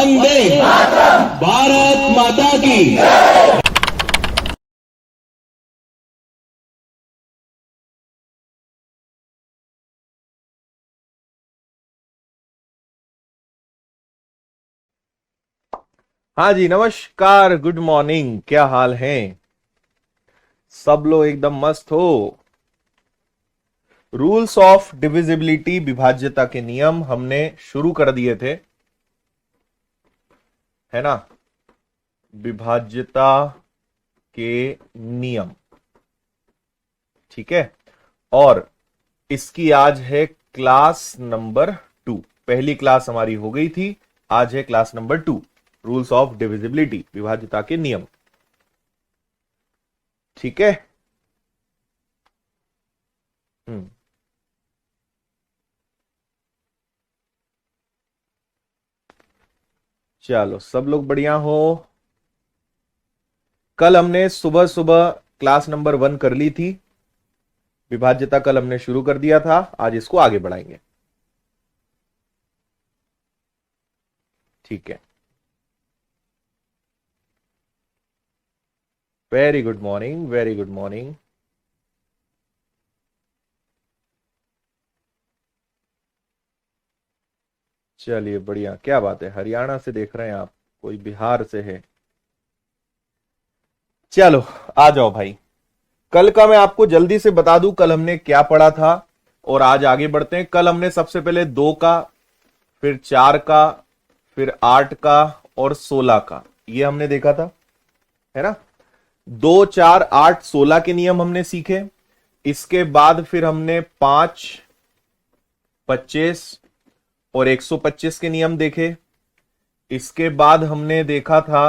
वंदे भारत माता की। हाँ जी, नमस्कार, गुड मॉर्निंग। क्या हाल है? सब लोग एकदम मस्त हो? रूल्स ऑफ डिविजिबिलिटी, विभाज्यता के नियम हमने शुरू कर दिए थे, है ना? विभाज्यता के नियम, ठीक है। और इसकी आज है क्लास नंबर 2। पहली क्लास हमारी हो गई थी, आज है class number 2, rules of divisibility, विभाज्यता के नियम, ठीक है। हम्म चलो, सब लोग बढ़िया हो? कल हमने सुबह सुबह क्लास नंबर 1 कर ली थी, विभाज्यता कल हमने शुरू कर दिया था, आज इसको आगे बढ़ाएंगे, ठीक है। Very good morning, very good morning. चलिए बढ़िया, क्या बात है, हरियाणा से देख रहे हैं आप, कोई बिहार से है? चलो आ जाओ भाई। कल का मैं आपको जल्दी से बता दूं, कल हमने क्या पढ़ा था और आज आगे बढ़ते हैं। कल हमने सबसे पहले 2 का, फिर 4 का, फिर 8 का और 16 का, ये हमने देखा था, है ना? 2, 4, 8, 16 के नियम हमने सीखे। इसके बाद फिर हमने 5, 25 और 125 के नियम देखे। इसके बाद हमने देखा था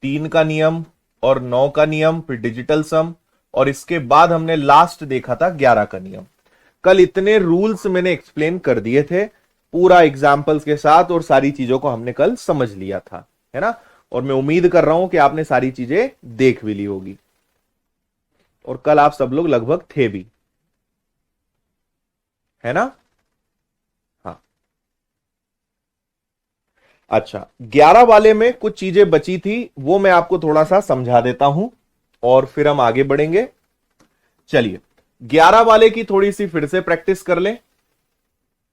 3 का नियम और 9 का नियम, फिर डिजिटल सम, और इसके बाद हमने लास्ट देखा था 11 का नियम। कल इतने रूल्स मैंने एक्सप्लेन कर दिए थे पूरा एग्जाम्पल्स के साथ, और सारी चीजों को हमने कल समझ लिया था, है ना? और मैं उम्मीद कर रहा हूं कि आपने सारी चीजें देख भी ली होगी, और कल आप सब लोग लगभग थे भी, है ना? हाँ। अच्छा, 11 वाले में कुछ चीजें बची थी, वो मैं आपको थोड़ा सा समझा देता हूं और फिर हम आगे बढ़ेंगे। चलिए, 11 वाले की थोड़ी सी फिर से प्रैक्टिस कर लें,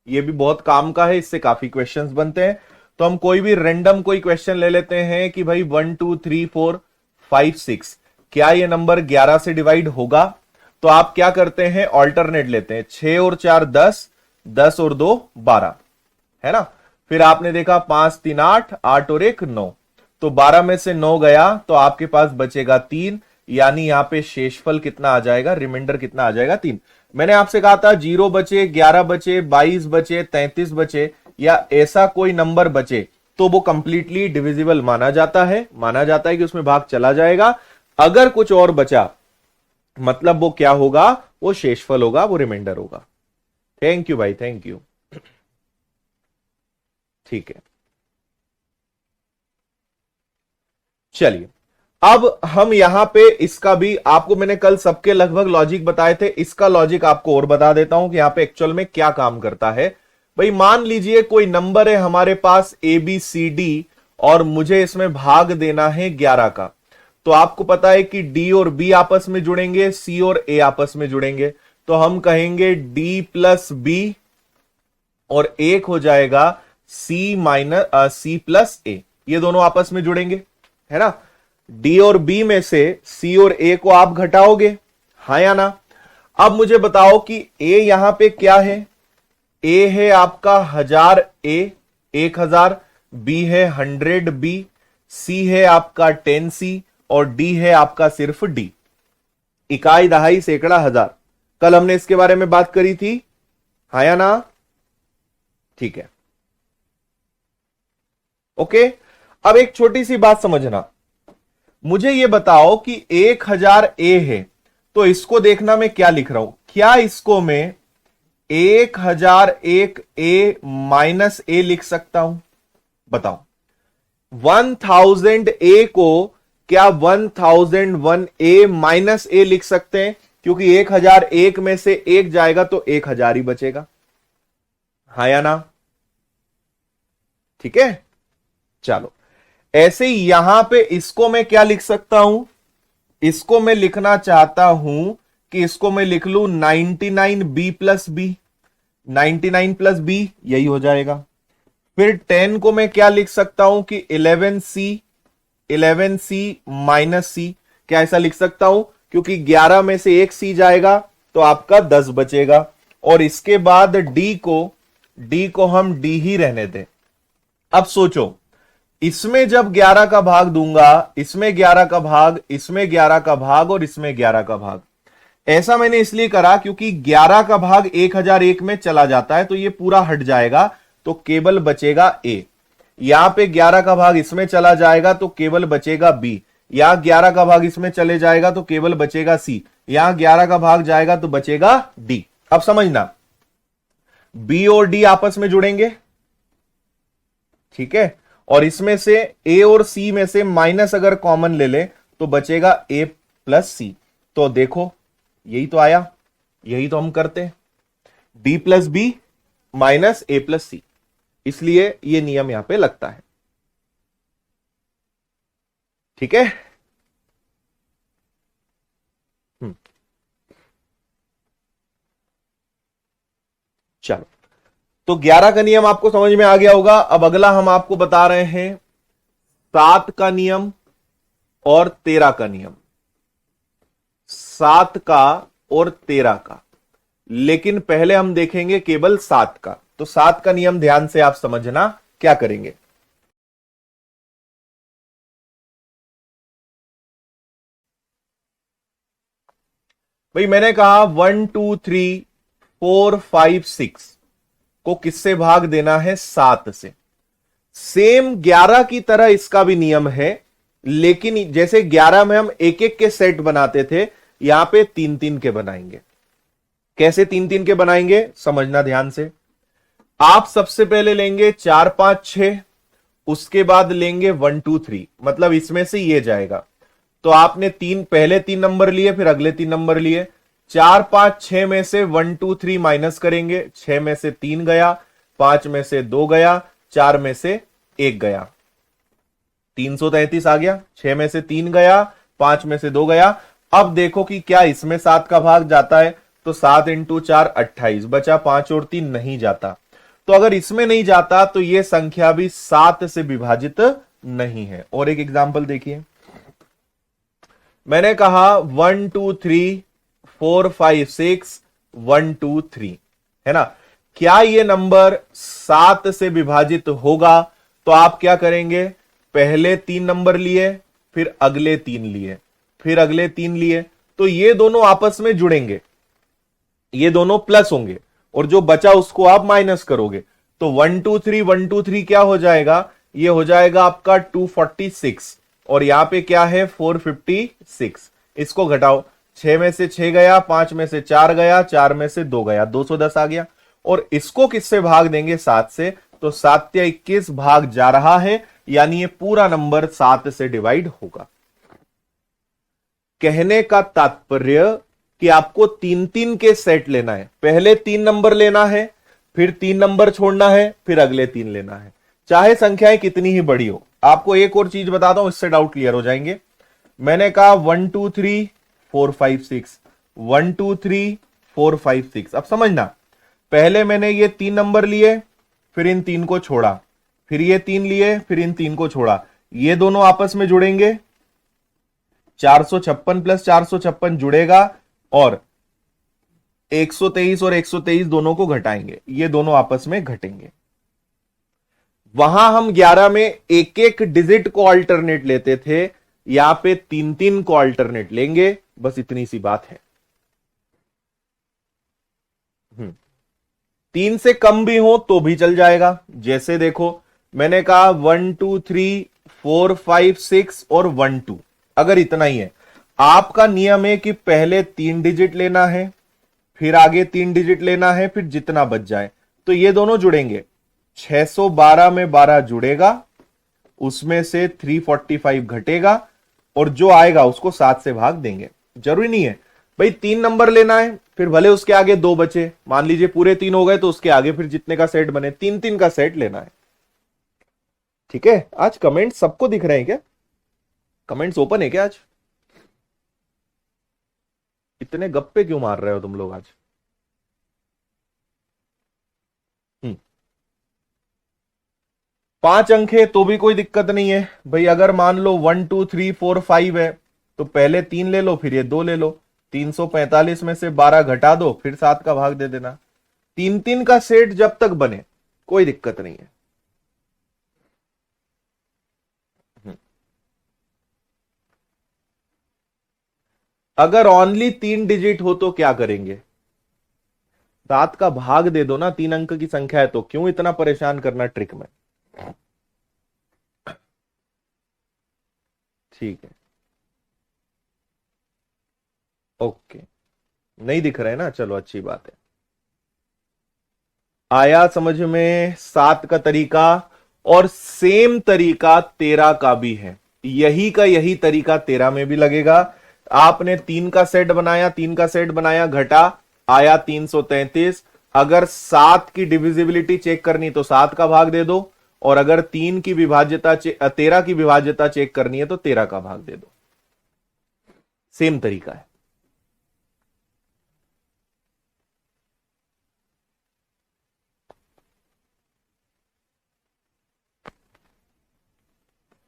ये भी बहुत काम का है, इससे काफी क्वेश्चंस बनते हैं। तो हम कोई भी रैंडम कोई क्वेश्चन ले लेते हैं कि भाई 1 2 3 4 5 6, क्या ये नंबर 11 से डिवाइड होगा? तो आप क्या करते हैं, ऑल्टरनेट लेते हैं, 6 और 4 10, 10 और 2 12, है ना? फिर आपने देखा 5 3 8, 8 और 1 9, तो 12 में से 9 गया तो आपके पास बचेगा 3, यानी यहां पे शेषफल कितना आ जाएगा, रिमाइंडर कितना आ जाएगा, 3। मैंने आपसे कहा था 0 बचे, 11 बचे, 22 बचे, 33 बचे, या ऐसा कोई नंबर बचे तो वो कंप्लीटली डिविजिबल माना जाता है, कि उसमें भाग चला जाएगा। अगर कुछ और बचा मतलब वो क्या होगा, वो शेषफल होगा, वो रिमाइंडर होगा। थैंक यू भाई, थैंक यू, ठीक है। चलिए, अब हम यहां पे इसका भी, आपको मैंने कल सबके लगभग लॉजिक बताए थे, इसका लॉजिक आपको और बता देता हूं कि यहां पे एक्चुअल में क्या काम करता है। भाई मान लीजिए कोई नंबर है हमारे पास ABCD, और मुझे इसमें भाग देना है 11 का, तो आपको पता है कि D और B आपस में जुड़ेंगे, C और A आपस में जुड़ेंगे, तो हम कहेंगे D प्लस B, और एक हो जाएगा C प्लस A, ये दोनों आपस में जुड़ेंगे, है ना? डी और बी में से सी और ए को आप घटाओगे, हाँ या ना? अब मुझे बताओ कि ए यहां पे क्या है? ए है आपका 1000 ए, 1000, बी है 100 बी, सी है आपका 10 सी, और डी है आपका सिर्फ डी। इकाई, दहाई, सैकड़ा, हजार, कल हमने इसके बारे में बात करी थी, हाँ या ना? ठीक है, ओके। अब एक छोटी सी बात समझना, मुझे यह बताओ कि 1000 ए है, तो इसको देखना मैं क्या लिख रहा हूं, क्या इसको मैं 1001 ए माइनस ए लिख सकता हूं? बताओ। 1000 ए को क्या 1001 ए माइनस ए लिख सकते हैं? क्योंकि 1001 में से एक जाएगा तो 1000 ही बचेगा, हाँ या ना? ठीक है, चलो, ऐसे ही यहां पे इसको मैं क्या लिख सकता हूं, इसको मैं लिखना चाहता हूं कि इसको मैं लिख लूं 99b plus B, 99 plus B यही हो जाएगा। फिर 10 को मैं क्या लिख सकता हूं कि 11c माइनस सी, क्या ऐसा लिख सकता हूं, क्योंकि 11 में से एक सी जाएगा तो आपका 10 बचेगा। और इसके बाद डी को हम डी ही रहने दें। अब सोचो, इसमें जब 11 का भाग दूंगा, इसमें 11 का भाग, इसमें 11 का भाग और इसमें 11 का भाग, ऐसा मैंने इसलिए करा क्योंकि 11 का भाग 1001 में चला जाता है तो ये पूरा हट जाएगा, तो केवल बचेगा ए। यहां पे 11 का भाग इसमें चला जाएगा तो केवल बचेगा बी, यहां 11 का भाग इसमें चले जाएगा तो केवल बचेगा सी, यहां 11 का भाग जाएगा तो बचेगा डी। अब समझना, बी और डी आपस में जुड़ेंगे, ठीक है, और इसमें से ए और सी में से माइनस अगर कॉमन ले ले तो बचेगा ए प्लस सी। तो देखो यही तो आया, यही तो हम करते हैं, डी प्लस बी माइनस ए प्लस सी, इसलिए यह नियम यहां पे लगता है। ठीक है, चलो, तो 11 का नियम आपको समझ में आ गया होगा। अब अगला हम आपको बता रहे हैं 7 का नियम और 13 का नियम, 7 का और 13 का, लेकिन पहले हम देखेंगे केवल 7 का। तो 7 का नियम ध्यान से आप समझना, क्या करेंगे। भाई मैंने कहा 1 2 3 4 5 6 को किससे भाग देना है, 7 से। सेम 11 की तरह इसका भी नियम है, लेकिन जैसे 11 में हम एक एक के सेट बनाते थे, यहां पे 3-3 के बनाएंगे। कैसे 3-3 के बनाएंगे, समझना ध्यान से। आप सबसे पहले लेंगे 4 5 6, उसके बाद लेंगे 1 2 3, मतलब इसमें से ये जाएगा। तो आपने पहले 3 नंबर लिए, फिर अगले 3 नंबर लिए। 4 5 6 में से 1 2 3 माइनस करेंगे, 6 में से 3 गया, 5 में से 2 गया, 4 में से 1 गया, 333 आ गया। 6 में से 3 गया, 5 में से 2 गया। अब देखो कि क्या इसमें 7 का भाग जाता है, तो 7 × 4 28 बचा, 5 और 3 नहीं जाता। तो अगर इसमें नहीं जाता तो यह संख्या भी 7 से विभाजित नहीं है। और एक एग्जांपल देखिए, मैंने कहा 1 2 3 4 5 6 1 2 3, है ना। क्या ये नंबर 7 से विभाजित होगा, तो आप क्या करेंगे, पहले 3 नंबर लिए, फिर अगले 3 लिए, फिर अगले 3 लिए, तो ये दोनों आपस में जुड़ेंगे, ये दोनों प्लस होंगे, और जो बचा उसको आप माइनस करोगे। तो 1 2 3 1 2 3 क्या हो जाएगा, ये हो जाएगा आपका 246, और यहां पे क्या है 456। इसको घटाओ, 6 में से 6 गया, 5 में से 4 गया, 4 में से 2 गया, 210 आ गया। और इसको किससे भाग देंगे, 7 से, तो 7 या 21 भाग जा रहा है, यानी ये पूरा नंबर 7 से डिवाइड होगा। कहने का तात्पर्य कि आपको 3-3 के सेट लेना है, पहले 3 नंबर लेना है, फिर 3 नंबर छोड़ना है, फिर अगले 3 लेना है, चाहे संख्याएं कितनी ही बड़ी हो। आपको एक और चीज बताता हूं, इससे डाउट क्लियर हो जाएंगे। मैंने कहा 1 2 3 4 5 6, 1 2 3 4 5 6। अब समझना, पहले मैंने ये 3 नंबर लिए, फिर इन 3 को छोड़ा, फिर ये 3 लिए, फिर इन 3 को छोड़ा, ये दोनों आपस में जुड़ेंगे, 456 प्लस 456 जुड़ेगा, और 123 और 123 दोनों को घटाएंगे, ये दोनों आपस में घटेंगे। वहां हम 11 में एक एक डिजिट को अल्टरनेट लेते थे, यहां पे 3-3 को अल्टरनेट लेंगे, बस इतनी सी बात है। 3 से कम भी हो तो भी चल जाएगा। जैसे देखो, मैंने कहा 1 2 3 4 5 6 और 1 2, अगर इतना ही है, आपका नियम है कि पहले 3 डिजिट लेना है, फिर आगे 3 डिजिट लेना है, फिर जितना बच जाए, तो ये दोनों जुड़ेंगे। 612 में 12 जुड़ेगा, उसमें से 345 घटेगा, और जो आएगा उसको 7 से भाग देंगे। जरूरी नहीं है भाई 3 नंबर लेना है, फिर भले उसके आगे 2 बचे, मान लीजिए पूरे 3 हो गए, तो उसके आगे फिर जितने का सेट बने 3-3 का सेट लेना है। ठीक है, आज कमेंट्स सबको दिख रहे हैं क्या? कमेंट्स ओपन है क्या आज? इतने गप्पे क्यों मार रहे हो तुम लोग आज? 5 अंक है तो भी कोई दिक्कत नहीं है भाई। अगर मान लो 1 2 3 4 5 है तो पहले 3 ले लो, फिर ये 2 ले लो। 345 में से 12 घटा दो, फिर 7 का भाग दे देना। 3 3 का सेट जब तक बने कोई दिक्कत नहीं है। अगर ओनली 3 डिजिट हो तो क्या करेंगे? 7 का भाग दे दो ना, 3 अंक की संख्या है तो क्यों इतना परेशान करना ट्रिक में। ठीक है, ओके, नहीं दिख रहा है ना, चलो अच्छी बात है। आया समझ में 7 का तरीका, और सेम तरीका 13 का भी है। यही का यही तरीका 13 में भी लगेगा। आपने 3 का सेट बनाया, 3 का सेट बनाया, घटा, आया 333। अगर 7 की डिविजिबिलिटी चेक करनी तो 7 का भाग दे दो, और अगर 3 की विभाज्यता 13 की विभाज्यता चेक करनी है तो 13 का भाग दे दो। सेम तरीका है।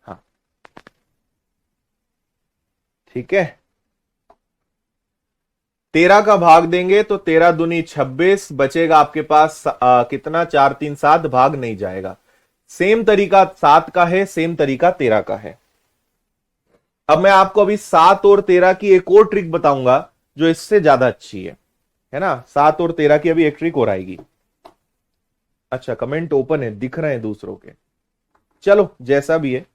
हाँ, ठीक है। 13 का भाग देंगे तो 13 दूनी 26 बचेगा आपके पास। कितना? 4 3 7, भाग नहीं जाएगा। सेम तरीका 7 का है, सेम तरीका 13 का है। अब मैं आपको अभी 7 और 13 की एक और ट्रिक बताऊंगा जो इससे ज्यादा अच्छी है ना। 7 और 13 की अभी एक ट्रिक और आएगी। अच्छा, कमेंट ओपन है, दिख रहे हैं दूसरों के। चलो जैसा भी है,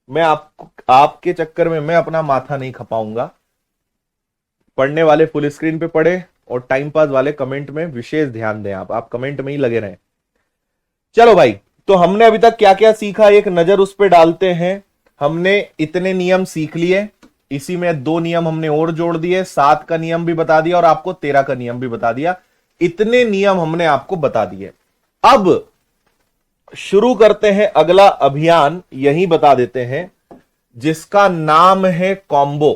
मैं आपके चक्कर में मैं अपना माथा नहीं खपाऊंगा। पढ़ने वाले फुल स्क्रीन पे पढ़े, और टाइम पास वाले कमेंट में विशेष ध्यान दें। आप कमेंट में ही लगे रहें। चलो भाई, तो हमने अभी तक क्या क्या सीखा, एक नजर उस पर डालते हैं। हमने इतने नियम सीख लिए, इसी में 2 नियम हमने और जोड़ दिए। 7 का नियम भी बता दिया और आपको 13 का नियम भी बता दिया। इतने नियम हमने आपको बता दिए। अब शुरू करते हैं अगला अभियान, यही बता देते हैं, जिसका नाम है कॉम्बो।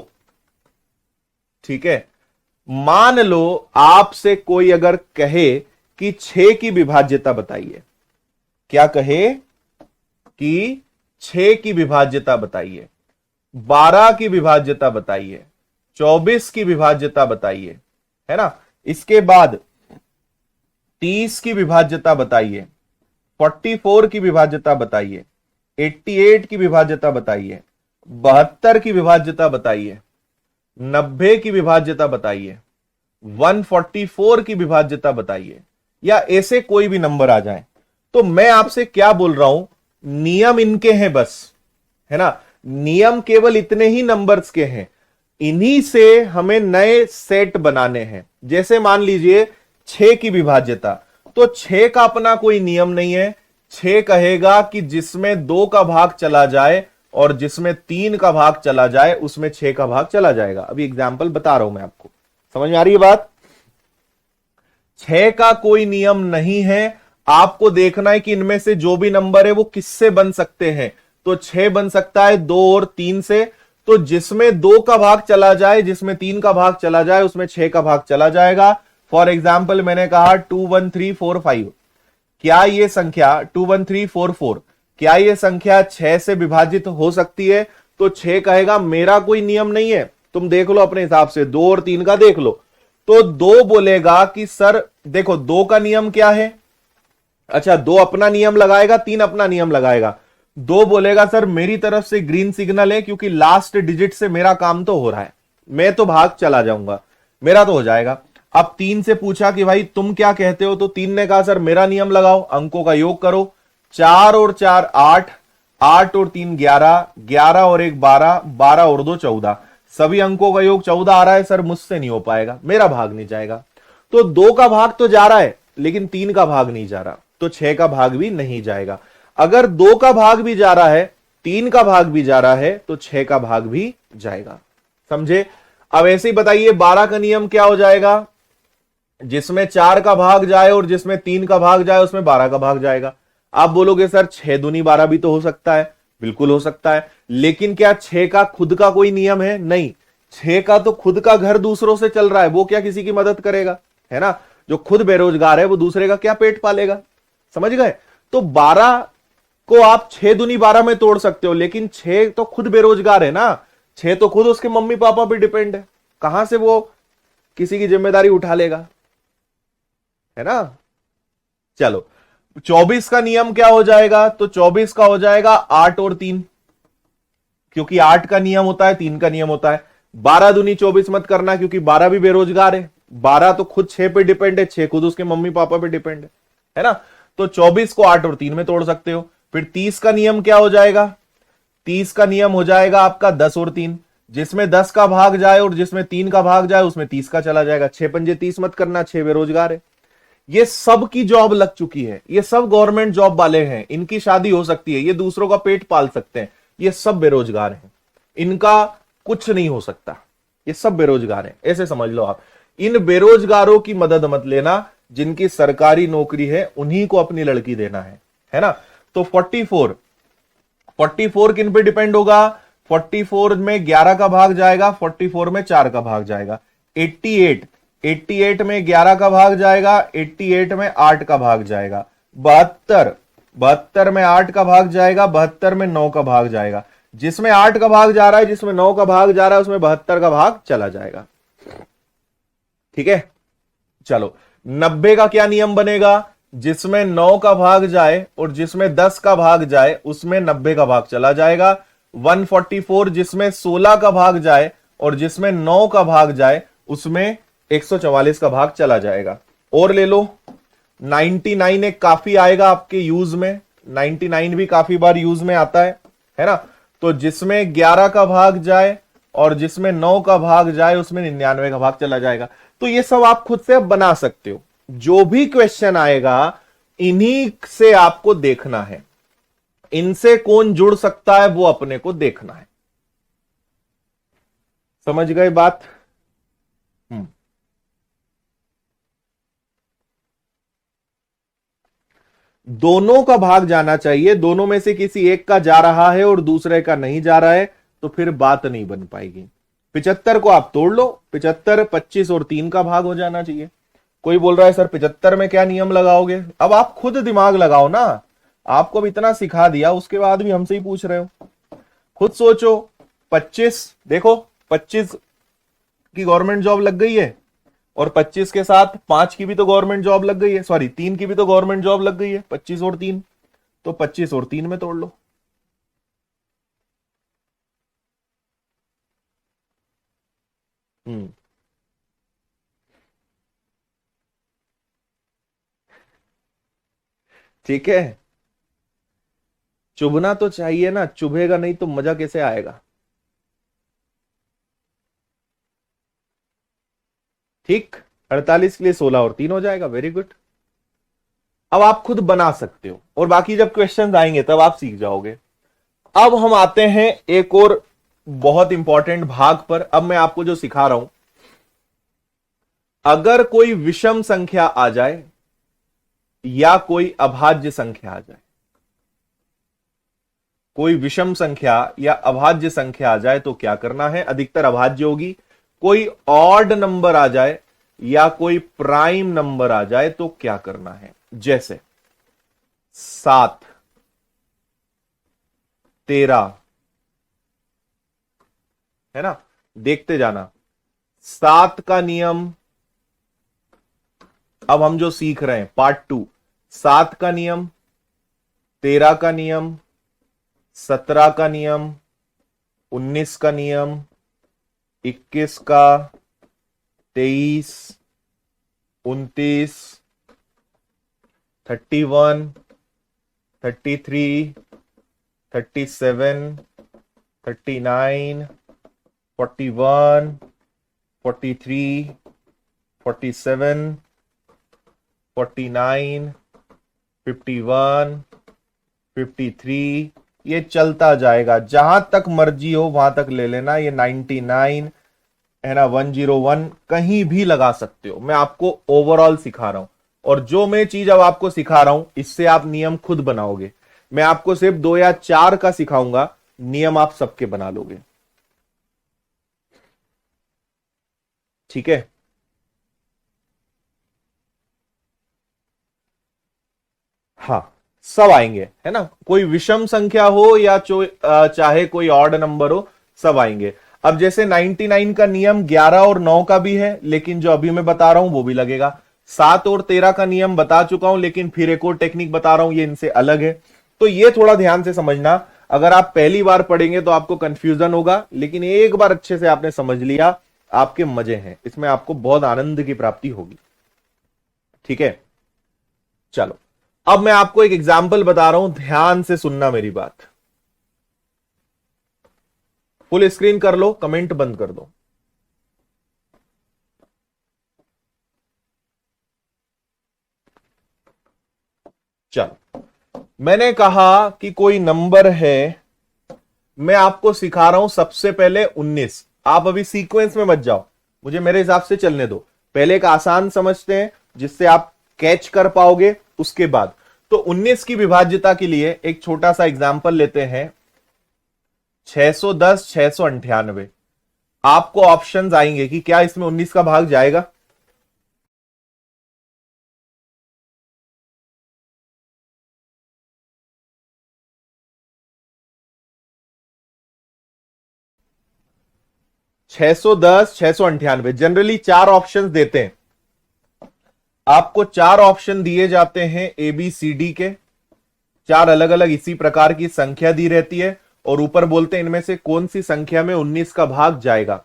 ठीक है, मान लो आपसे कोई अगर कहे कि 6 की विभाज्यता बताइए, क्या कहे कि 6 की विभाज्यता बताइए, 12 की विभाज्यता बताइए, 24 की विभाज्यता बताइए, है ना। इसके बाद 30 की विभाज्यता बताइए, 44 की विभाज्यता बताइए, 88 की विभाज्यता बताइए, 72 की विभाज्यता बताइए, 90 की विभाज्यता बताइए, 144 की विभाज्यता बताइए, या ऐसे कोई भी नंबर आ जाए। तो मैं आपसे क्या बोल रहा हूं, नियम इनके हैं बस, है ना। नियम केवल इतने ही नंबर्स के हैं, इन्हीं से हमें नए सेट बनाने हैं। जैसे मान लीजिए 6 की विभाज्यता, तो 6 का अपना कोई नियम नहीं है। 6 कहेगा कि जिसमें 2 का भाग चला जाए और जिसमें 3 का भाग चला जाए उसमें 6 का भाग चला जाएगा। अभी एग्जाम्पल बता रहा हूं मैं आपको, समझ में आ रही है बात। 6 का कोई नियम नहीं है, आपको देखना है कि इनमें से जो भी नंबर है वो किससे बन सकते हैं। तो 6 बन सकता है 2 और 3 से, तो जिसमें 2 का भाग चला जाए, जिसमें 3 का भाग चला जाए उसमें 6 का भाग चला जाएगा। फॉर एग्जाम्पल मैंने कहा 2 1 3 4 5, क्या ये संख्या 2 1 3 4 4, क्या ये संख्या 6 से विभाजित हो सकती है? तो 6 कहेगा मेरा कोई नियम नहीं है, तुम देख लो अपने हिसाब से, 2 और 3 का देख लो। तो 2 बोलेगा कि सर देखो 2 का नियम क्या है। अच्छा, 2 अपना नियम लगाएगा, 3 अपना नियम लगाएगा। 2 बोलेगा सर मेरी तरफ से ग्रीन सिग्नल है, क्योंकि लास्ट डिजिट से मेरा काम तो हो रहा है, मैं तो भाग चला जाऊंगा, मेरा तो हो जाएगा। अब 3 से पूछा कि भाई तुम क्या कहते हो, तो 3 ने कहा सर मेरा नियम लगाओ, अंकों का योग करो। 4 और 4 8, 8 और 3 11, 11 और 1 12, 12 और 2 14, सभी अंकों का योग 14 आ रहा है। सर मुझसे नहीं हो पाएगा, मेरा भाग नहीं जाएगा। तो 2 का भाग तो जा रहा है लेकिन 3 का भाग नहीं जा रहा, तो 6 का भाग भी नहीं जाएगा। अगर 2 का भाग भी जा रहा है, 3 का भाग भी जा रहा है, तो 6 का भाग भी जाएगा। समझे? अब ऐसे ही बताइए 12 का नियम क्या हो जाएगा, जिसमें 4 का भाग जाए और जिसमें 3 का भाग जाए उसमें 12 का भाग जाएगा। आप बोलोगे सर 6 दूनी 12 भी तो हो सकता है, बिल्कुल हो सकता है, लेकिन क्या 6 का खुद का कोई नियम है? नहीं, 6 का तो खुद का घर दूसरों से चल रहा है, वो क्या किसी की मदद करेगा, है ना। जो खुद बेरोजगार है वो दूसरे का क्या पेट पालेगा, समझ गए। तो 12 को आप 6 दूनी 12 में तोड़ सकते हो, लेकिन 6 तो खुद बेरोजगार है ना, 6 तो खुद उसके मम्मी पापा पे डिपेंड है, कहां से वो किसी की जिम्मेदारी उठा लेगा, है ना। चलो 24 का नियम क्या हो जाएगा? तो 24 का हो जाएगा 8 और 3, क्योंकि 8 का नियम होता है, 3 का नियम होता है। 12 दूनी 24 मत करना, क्योंकि 12 भी बेरोजगार है, 12 तो खुद 6 पे डिपेंड है, 6 खुद उसके मम्मी पापा पे डिपेंड है ना। तो 24 को 8 और 3 में तोड़ सकते हो। फिर 30 का नियम क्या हो जाएगा? 30 का नियम हो जाएगा आपका 10 और 3, जिसमें 10 का भाग जाए और जिसमें 3 का भाग जाए उसमें 30 का चला जाएगा। 6 पंजे 30 मत करना, 6 बेरोजगार है। ये सब की जॉब लग चुकी है, ये सब गवर्नमेंट जॉब वाले हैं, इनकी शादी हो सकती है, ये दूसरों का पेट पाल सकते हैं, ये सब बेरोजगार हैं, इनका कुछ नहीं हो सकता, ये सब बेरोजगार हैं, ऐसे समझ लो आप। इन बेरोजगारों की मदद मत लेना, जिनकी सरकारी नौकरी है उन्हीं को अपनी लड़की देना है ना। तो 44 किन पे डिपेंड होगा? 44 में 11 का भाग जाएगा, 44 में 4 का भाग जाएगा। 88 में 11 का भाग जाएगा, 88 में 8 का भाग जाएगा। 72 में 8 का भाग जाएगा, 72 में 9 का भाग जाएगा। जिसमें 8 का भाग जा रहा है, जिसमें 9 का भाग जा रहा है, उसमें 72 का भाग चला जाएगा। ठीक है, चलो 90 का क्या नियम बनेगा? जिसमें 9 का भाग जाए और जिसमें 10 का भाग जाए उसमें 90 का भाग चला जाएगा। 144 जिसमें 16 का भाग जाए और जिसमें 9 का भाग जाए उसमें 144 का भाग चला जाएगा। और ले लो 99, एक काफी आएगा आपके यूज में, 99 भी काफी बार यूज में आता है ना। तो जिसमें 11 का भाग जाए और जिसमें 9 का भाग जाए उसमें 99 का भाग चला जाएगा। तो ये सब आप खुद से अब बना सकते हो, जो भी क्वेश्चन आएगा इन्हीं से आपको देखना है, इनसे कौन जुड़ सकता है वो अपने को देखना है। समझ गए बात? दोनों का भाग जाना चाहिए, दोनों में से किसी एक का जा रहा है और दूसरे का नहीं जा रहा है तो फिर बात नहीं बन पाएगी। 75 को आप तोड़ लो, 75 25 और 3 का भाग हो जाना चाहिए। कोई बोल रहा है सर 75 में क्या नियम लगाओगे? अब आप खुद दिमाग लगाओ ना, आपको अब इतना सिखा दिया उसके बाद भी हमसे ही पूछ रहे हो, खुद सोचो। 25 देखो, 25 की गवर्नमेंट जॉब लग गई है और 25 के साथ 5 की भी तो गवर्नमेंट जॉब लग गई है, सॉरी 3 की भी तो गवर्नमेंट जॉब लग गई है, 25 और 3, तो 25 और 3 में तोड़ लो। ठीक है, चुभना तो चाहिए ना, चुभेगा नहीं तो मजा कैसे आएगा। ठीक, 48 के लिए 16 और 3 हो जाएगा, वेरी गुड। अब आप खुद बना सकते हो और बाकी जब क्वेश्चंस आएंगे तब आप सीख जाओगे। अब हम आते हैं एक और बहुत इंपॉर्टेंट भाग पर। अब मैं आपको जो सिखा रहा हूं, अगर कोई विषम संख्या आ जाए या कोई अभाज्य संख्या आ जाए, कोई विषम संख्या या अभाज्य संख्या आ जाए तो क्या करना है? अधिकतर अभाज्य होगी। कोई ऑड नंबर आ जाए या कोई प्राइम नंबर आ जाए तो क्या करना है? जैसे 7, 13, है ना, देखते जाना। 7 का नियम अब हम जो सीख रहे हैं पार्ट 2, 7 का नियम, 13 का नियम, 17 का नियम, 19 का नियम, 21 का, 23, 29, 31, 33, 37, 39, 41, 43, 47, 49, 51, 53, ये चलता जाएगा, जहां तक मर्जी हो वहां तक ले लेना। ये 99 है ना, 101 कहीं भी लगा सकते हो, मैं आपको ओवरऑल सिखा रहा हूं। और जो मैं चीज अब आपको सिखा रहा हूं इससे आप नियम खुद बनाओगे। मैं आपको सिर्फ 2 या 4 का सिखाऊंगा, नियम आप सबके बना लोगे। ठीक है, हाँ सब आएंगे, है ना, कोई विषम संख्या हो या चाहे कोई ऑड नंबर हो, सब आएंगे। अब जैसे 99 का नियम 11 और 9 का भी है, लेकिन जो अभी मैं बता रहा हूं वो भी लगेगा। 7 और 13 का नियम बता चुका हूं, लेकिन फिर एक और टेक्निक बता रहा हूं, ये इनसे अलग है। तो ये थोड़ा ध्यान से समझना, अगर आप पहली बार पढ़ेंगे तो आपको कंफ्यूजन होगा, लेकिन एक बार अच्छे से आपने समझ लिया, आपके मजे हैं इसमें, आपको बहुत आनंद की प्राप्ति होगी। ठीक है, चलो अब मैं आपको एक एग्जाम्पल बता रहा हूं, ध्यान से सुनना मेरी बात। फुल स्क्रीन कर लो, कमेंट बंद कर दो। चलो, मैंने कहा कि कोई नंबर है, मैं आपको सिखा रहा हूं सबसे पहले 19। आप अभी सीक्वेंस में मत जाओ, मुझे मेरे हिसाब से चलने दो। पहले एक आसान समझते हैं जिससे आप कैच कर पाओगे, उसके बाद तो 19 की विभाज्यता के लिए एक छोटा सा एग्जांपल लेते हैं। 610 698, आपको ऑप्शंस आएंगे कि क्या इसमें 19 का भाग जाएगा। छह सौ दस 698 जनरली 4 ऑप्शंस देते हैं, आपको 4 ऑप्शन दिए जाते हैं ए बी सी डी के, 4 अलग अलग इसी प्रकार की संख्या दी रहती है, और ऊपर बोलते हैं इनमें से कौन सी संख्या में 19 का भाग जाएगा।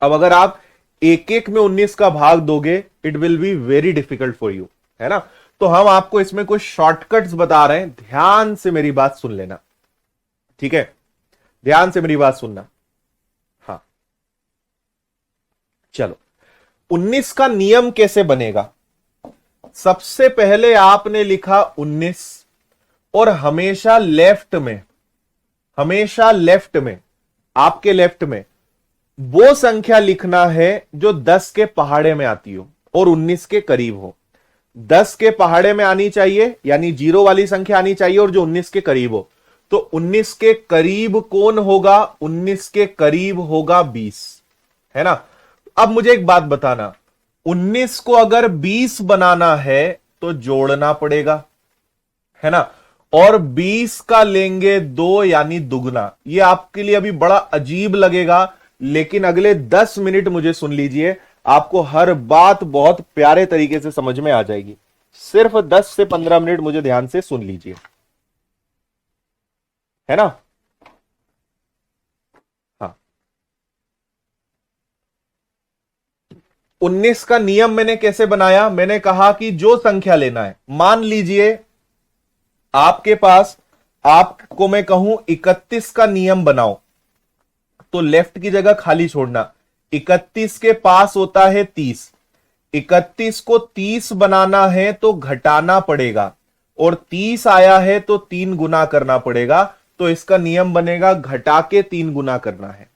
अब अगर आप एक एक में 19 का भाग दोगे, it will be very difficult for you, है ना। तो हम आपको इसमें कुछ शॉर्टकट्स बता रहे हैं, ध्यान से मेरी बात सुन लेना। ठीक है, ध्यान से मेरी बात सुनना। हाँ चलो, 19 का नियम कैसे बनेगा। सबसे पहले आपने लिखा 19 और हमेशा लेफ्ट में, हमेशा लेफ्ट में, आपके लेफ्ट में वो संख्या लिखना है जो 10 के पहाड़े में आती हो और 19 के करीब हो। 10 के पहाड़े में आनी चाहिए, यानी 0 वाली संख्या आनी चाहिए, और जो 19 के करीब हो। तो 19 के करीब कौन होगा, 19 के करीब होगा 20, है ना। अब मुझे एक बात बताना, 19 को अगर 20 बनाना है तो जोड़ना पड़ेगा, है ना, और 20 का लेंगे 2 यानी दुगना। ये आपके लिए अभी बड़ा अजीब लगेगा, लेकिन अगले 10 मिनट मुझे सुन लीजिए, आपको हर बात बहुत प्यारे तरीके से समझ में आ जाएगी। सिर्फ 10 से 15 मिनट मुझे ध्यान से सुन लीजिए, है ना। हाँ, 19 का नियम मैंने कैसे बनाया, मैंने कहा कि जो संख्या लेना है, मान लीजिए आपके पास, आपको मैं कहूं 31 का नियम बनाओ, तो लेफ्ट की जगह खाली छोड़ना। 31 के पास होता है 30, 31 को 30 बनाना है तो घटाना पड़ेगा, और 30 आया है तो 3 गुना करना पड़ेगा, तो इसका नियम बनेगा घटा के 3 गुना करना है।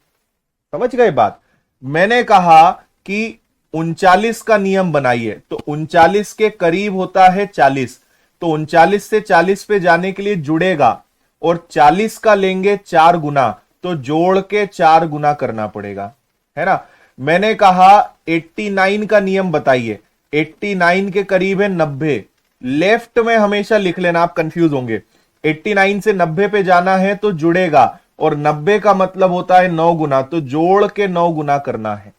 समझ गए बात। मैंने कहा कि 39 का नियम बनाइए, तो 39 के करीब होता है 40, तो 39 से 40 पे जाने के लिए जुड़ेगा, और 40 का लेंगे 4 गुना, तो जोड़ के 4 गुना करना पड़ेगा, है ना। मैंने कहा 89 का नियम बताइए, 89 के करीब है 90, लेफ्ट में हमेशा लिख लेना, आप कंफ्यूज होंगे। 89 से 90 पे जाना है तो जुड़ेगा, और 90 का मतलब होता है 9 गुना, तो जोड़ के 9 गुना करना है।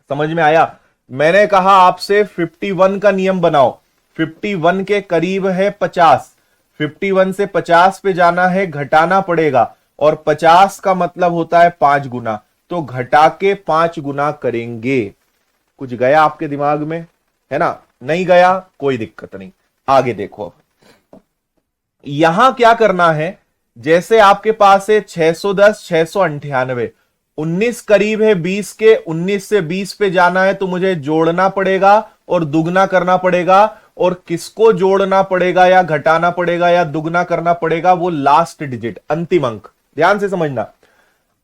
समझ में आया। मैंने कहा आपसे 51 का नियम बनाओ, 51 के करीब है 50, 51 से 50 पे जाना है, घटाना पड़ेगा, और 50 का मतलब होता है 5 गुना, तो घटा के 5 गुना करेंगे। कुछ गया आपके दिमाग में, है ना, नहीं गया कोई दिक्कत नहीं, आगे देखो। अब यहां क्या करना है, जैसे आपके पास है 610 698, 19 करीब है 20 के, 19 से 20 पे जाना है तो मुझे जोड़ना पड़ेगा और दुगना करना पड़ेगा, और किसको जोड़ना पड़ेगा या घटाना पड़ेगा या दुगना करना पड़ेगा, वो लास्ट डिजिट, अंतिम अंक। ध्यान से समझना,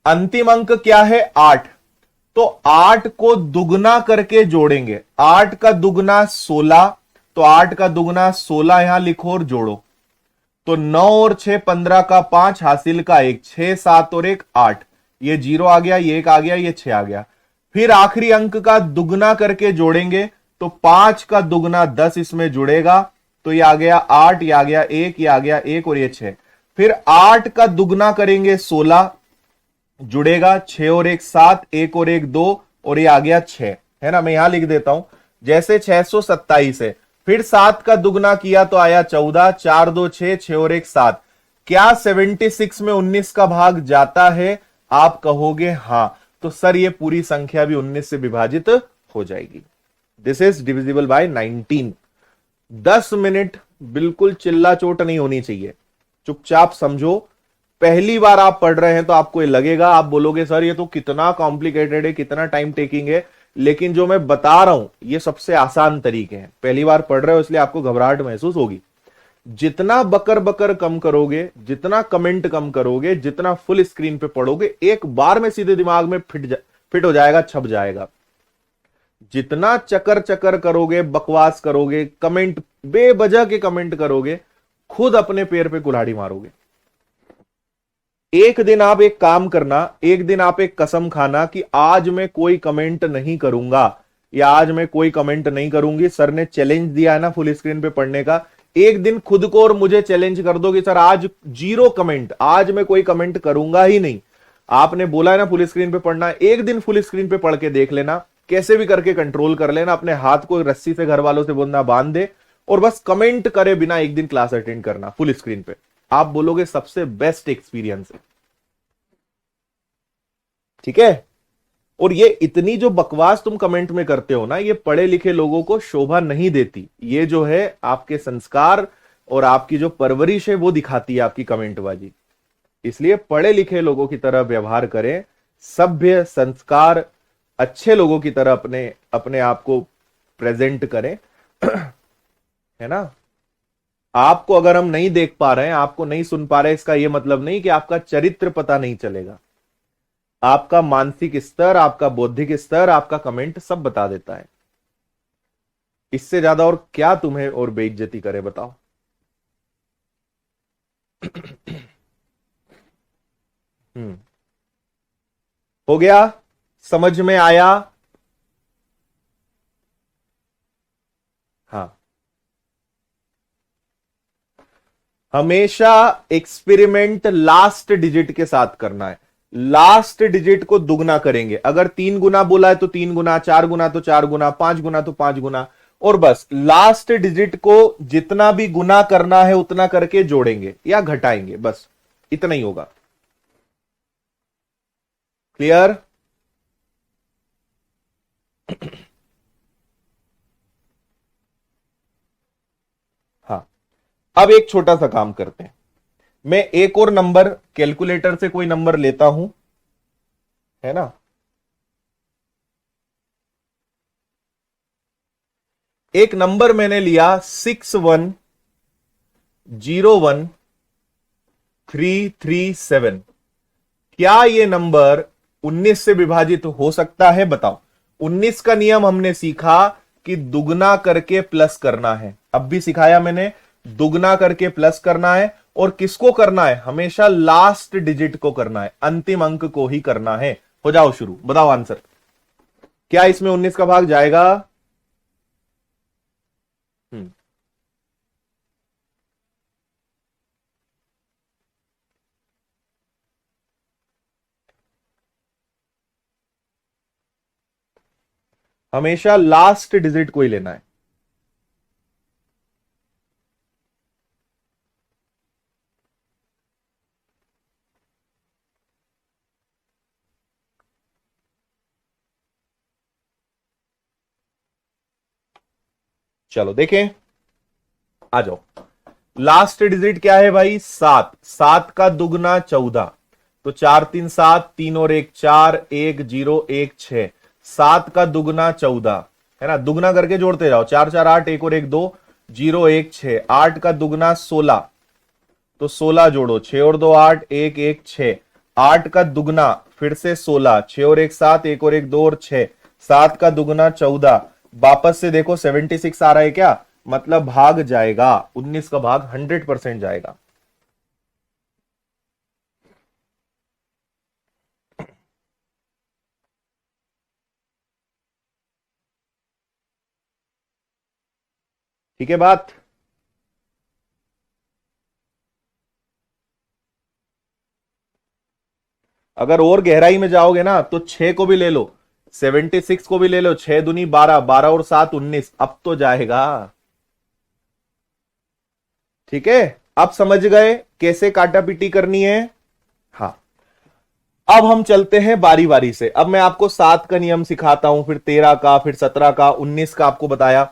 अंतिम अंक क्या है 8, तो 8 को दुगना करके जोड़ेंगे। 8 का दुगना 16, तो 8 का दुगना 16 यहां लिखो और जोड़ो, तो 9 और 6 15 का 5 हासिल का 1, 6 7 और 1 8, ये 0 आ गया, ये 1 आ गया, ये 6 आ गया। फिर आखिरी अंक का दुगना करके जोड़ेंगे तो 5 का दुगना 10 इसमें जुड़ेगा, तो ये आ गया 8, ये आ गया 1, ये आ गया 1 और ये 6। फिर 8 का दुगना करेंगे 16 जुड़ेगा, 6 और 1 7, 1 और 1 2 और ये आ गया 6, है ना। मैं यहां लिख देता हूं, जैसे 627 है, फिर 7 का दुगना किया तो आया 14, 4 2 6, 6 और 1 7। क्या 76 में 19 का भाग जाता है? आप कहोगे हां, तो सर ये पूरी संख्या भी 19 से विभाजित हो जाएगी। This is divisible bye 19। 10 minute बिल्कुल चिल्ला चोट नहीं होनी चाहिए, चुपचाप समझो। पहली बार आप पढ़ रहे हैं तो आपको ये लगेगा, आप बोलोगे सर ये तो कितना कॉम्प्लिकेटेड है, कितना टाइम टेकिंग है, लेकिन जो मैं बता रहा हूं ये सबसे आसान तरीके हैं। पहली बार पढ़ रहे हो इसलिए आपको घबराहट महसूस होगी। जितना बकर बकर कम करोगे, जितना कमेंट कम करोगे, जितना फुल स्क्रीन पे पढ़ोगे, एक बार में सीधे दिमाग में फिट हो जाएगा, छप जाएगा। जितना चकर चकर करोगे, बकवास करोगे, कमेंट बेवजह के कमेंट करोगे, खुद अपने पैर पे कुल्हाड़ी मारोगे। एक दिन आप एक काम करना, एक दिन आप एक कसम खाना कि आज मैं कोई कमेंट नहीं करूंगा या आज मैं कोई कमेंट नहीं करूंगी। सर ने चैलेंज दिया है ना फुल स्क्रीन पे पढ़ने का, एक दिन खुद को और मुझे चैलेंज कर दो कि सर आज 0 कमेंट, आज मैं कोई कमेंट करूंगा ही नहीं। आपने बोला है ना फुल स्क्रीन पे पढ़ना, एक दिन फुल स्क्रीन पे पढ़ के देख लेना, कैसे भी करके कंट्रोल कर लेना, अपने हाथ को रस्सी से घर वालों से बोलना बांध दे और बस कमेंट करे बिना एक दिन क्लास अटेंड करना फुल स्क्रीन पे। आप बोलोगे सबसे बेस्ट एक्सपीरियंस है, ठीक है। और ये इतनी जो बकवास तुम कमेंट में करते हो ना, ये पढ़े लिखे लोगों को शोभा नहीं देती। ये जो है आपके संस्कार और आपकी जो परवरिश है वो दिखाती है आपकी कमेंटबाजी। इसलिए पढ़े लिखे लोगों की तरह व्यवहार करें, सभ्य संस्कार अच्छे लोगों की तरह अपने अपने आप को प्रेजेंट करें, है ना। आपको अगर हम नहीं देख पा रहे हैं, आपको नहीं सुन पा रहे हैं, इसका यह मतलब नहीं कि आपका चरित्र पता नहीं चलेगा। आपका मानसिक स्तर, आपका बौद्धिक स्तर, आपका कमेंट सब बता देता है। इससे ज्यादा और क्या तुम्हें और बेइज्जती करे बताओ। हो गया, समझ में आया? हाँ, हमेशा एक्सपेरिमेंट लास्ट डिजिट के साथ करना है। लास्ट डिजिट को दुगना करेंगे, अगर 3 गुना बोला है तो 3 गुना, 4 गुना तो 4 गुना, 5 गुना तो 5 गुना, और बस लास्ट डिजिट को जितना भी गुना करना है उतना करके जोड़ेंगे या घटाएंगे, बस इतना ही होगा। क्लियर? हाँ, अब एक छोटा सा काम करते हैं। मैं एक और नंबर कैलकुलेटर से कोई नंबर लेता हूं, है ना। एक नंबर मैंने लिया 6101,337। क्या ये नंबर 19 से विभाजित हो सकता है? बताओ। 19 का नियम हमने सीखा कि दुगना करके प्लस करना है, अब भी सिखाया मैंने, दुगना करके प्लस करना है। और किसको करना है? हमेशा लास्ट डिजिट को करना है, अंतिम अंक को ही करना है। हो जाओ शुरू, बताओ आंसर। क्या इसमें 19 का भाग जाएगा? हमेशा लास्ट डिजिट को ही लेना है। चलो देखें, आ जाओ। लास्ट डिजिट क्या है भाई? 7। 7 का दुगना 14, तो 4 3 7, 3 और 1 4, 1 0 1 6। 7 का दुगना 14, है ना, दुगना करके जोड़ते जाओ, 4 4 8, 1 और 1 2, 0 1 6। 8 का दुगना 16, तो 16 जोड़ो, 6 और 2 8, 1 1 6। 8 का दुगना फिर से 16, 6 और 1 7, 1 और 1 2 और 6। 7 का दुगना 14, वापस से देखो 76 आ रहा है क्या? मतलब भाग जाएगा, 19 का भाग 100% जाएगा। ठीक है बात। अगर और गहराई में जाओगे ना तो 6 को भी ले लो, 76 को भी ले लो, 6 दूनी 12, 12 और 7 19, अब तो जाएगा। ठीक है, अब समझ गए कैसे काटा पीटी करनी है। हाँ, अब हम चलते हैं बारी बारी से। अब मैं आपको 7 का नियम सिखाता हूं, फिर 13 का, फिर 17 का, 19 का आपको बताया।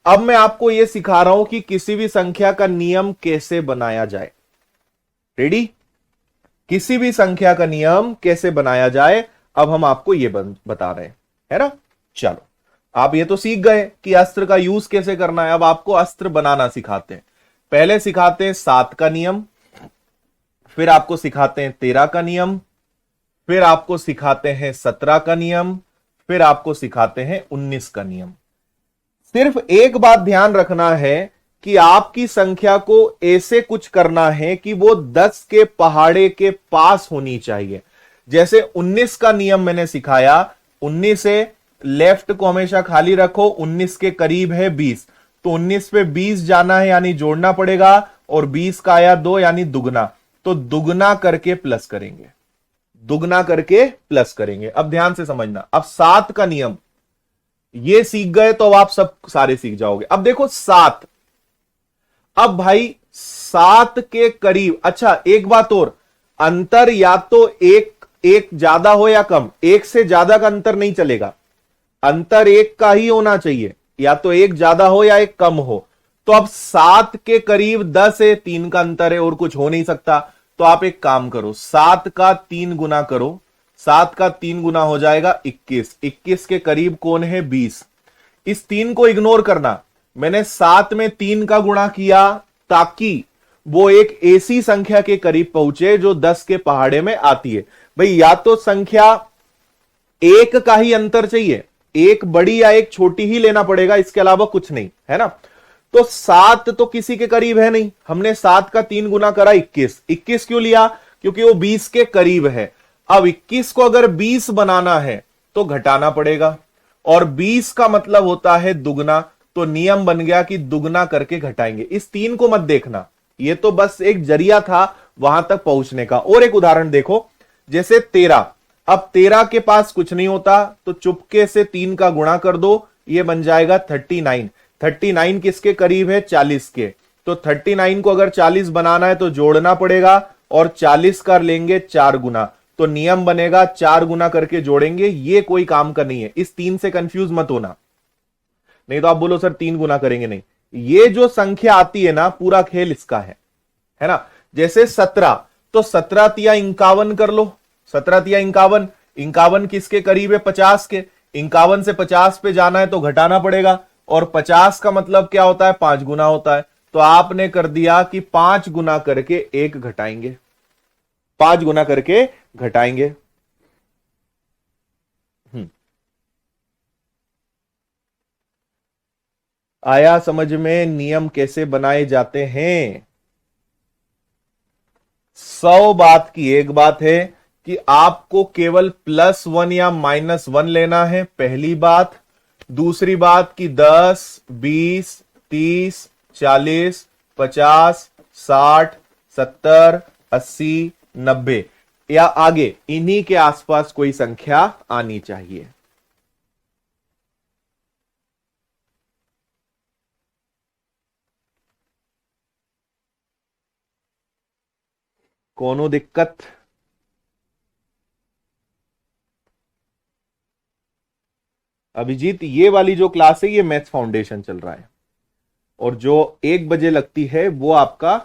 अब मैं आपको यह सिखा रहा हूं कि किसी भी संख्या का नियम कैसे बनाया जाए। रेडी? किसी भी संख्या का नियम कैसे बनाया जाए, अब हम आपको यह बता रहे हैं, है ना। चलो, आप ये तो सीख गए कि अस्त्र का यूज कैसे करना है। अब आपको अस्त्र बनाना सिखाते हैं। पहले सिखाते हैं 7 का नियम, फिर आपको सिखाते हैं 13 का नियम, फिर आपको सिखाते हैं 17 का नियम, फिर आपको सिखाते हैं 19 का नियम। सिर्फ एक बात ध्यान रखना है कि आपकी संख्या को ऐसे कुछ करना है कि वो 10 के पहाड़े के पास होनी चाहिए। जैसे 19 का नियम मैंने सिखाया, 19 से लेफ्ट को हमेशा खाली रखो, 19 के करीब है 20, तो 19 पे 20 जाना है यानी जोड़ना पड़ेगा, और 20 का आया 2 यानी दुगना, तो दुगना करके प्लस करेंगे, दुगना करके प्लस करेंगे। अब ध्यान से समझना। अब 7 का नियम ये सीख गए तो अब आप सब सारे सीख जाओगे। अब देखो 7, अब भाई 7 के करीब, अच्छा एक बात और, अंतर या तो एक ज्यादा हो या कम, एक से ज्यादा का अंतर नहीं चलेगा, अंतर एक का ही होना चाहिए, या तो एक ज्यादा हो या एक कम हो। तो अब 7 के करीब 10 है, 3 का अंतर है और कुछ हो नहीं सकता। तो आप एक काम करो, 7 का 3 गुना करो, 7 का 3 गुना हो जाएगा 21, 21 के करीब कौन है 20। इस 3 को इग्नोर करना, मैंने 7 में 3 का गुणा किया ताकि वो एक ऐसी संख्या के करीब पहुंचे जो 10 के पहाड़े में आती है। भाई या तो संख्या एक का ही अंतर चाहिए, एक बड़ी या एक छोटी ही लेना पड़ेगा, इसके अलावा कुछ नहीं, है ना। तो 7 तो किसी के करीब है नहीं, हमने 7 का 3 गुना करा 21, 21 क्यों लिया, क्योंकि वो 20 के करीब है। अब 21 को अगर 20 बनाना है तो घटाना पड़ेगा, और 20 का मतलब होता है दुगना, तो नियम बन गया कि दुगना करके घटाएंगे। इस 3 को मत देखना, ये तो बस एक जरिया था वहां तक पहुंचने का। और एक उदाहरण देखो, जैसे 13, अब 13 के पास कुछ नहीं होता तो चुपके से 3 का गुणा कर दो, ये बन जाएगा 39। 39 किसके करीब है, 40 के, तो 39 को अगर 40 बनाना है तो जोड़ना पड़ेगा, और 40 कर लेंगे 4 गुना, तो नियम बनेगा 4 गुना करके जोड़ेंगे। ये कोई काम का नहीं है, इस 3 से कंफ्यूज मत होना, नहीं तो आप बोलो सर 3 गुना करेंगे, नहीं, ये जो संख्या आती है ना, पूरा खेल इसका है ना। जैसे 17, तो 17 तिया 51 कर लो, 17 तिया 51, 51 किसके करीब है 50 के, 51 से 50 पे जाना है तो घटाना पड़ेगा, और 50 का मतलब क्या होता है 5 गुना होता है, तो आपने कर दिया कि 5 गुना करके 1 घटाएंगे, 5 गुना करके घटाएंगे। आया समझ में नियम कैसे बनाए जाते हैं। 100 बात की एक बात है कि आपको केवल +1 या -1 लेना है, पहली बात। दूसरी बात कि 10, 20, 30, 40, 50, 60, 70, 80, 90 या आगे इन्हीं के आसपास कोई संख्या आनी चाहिए। कोनो दिक्कत? अभिजीत, ये वाली जो क्लास है ये मैथ्स फाउंडेशन चल रहा है, और जो 1 बजे लगती है वो आपका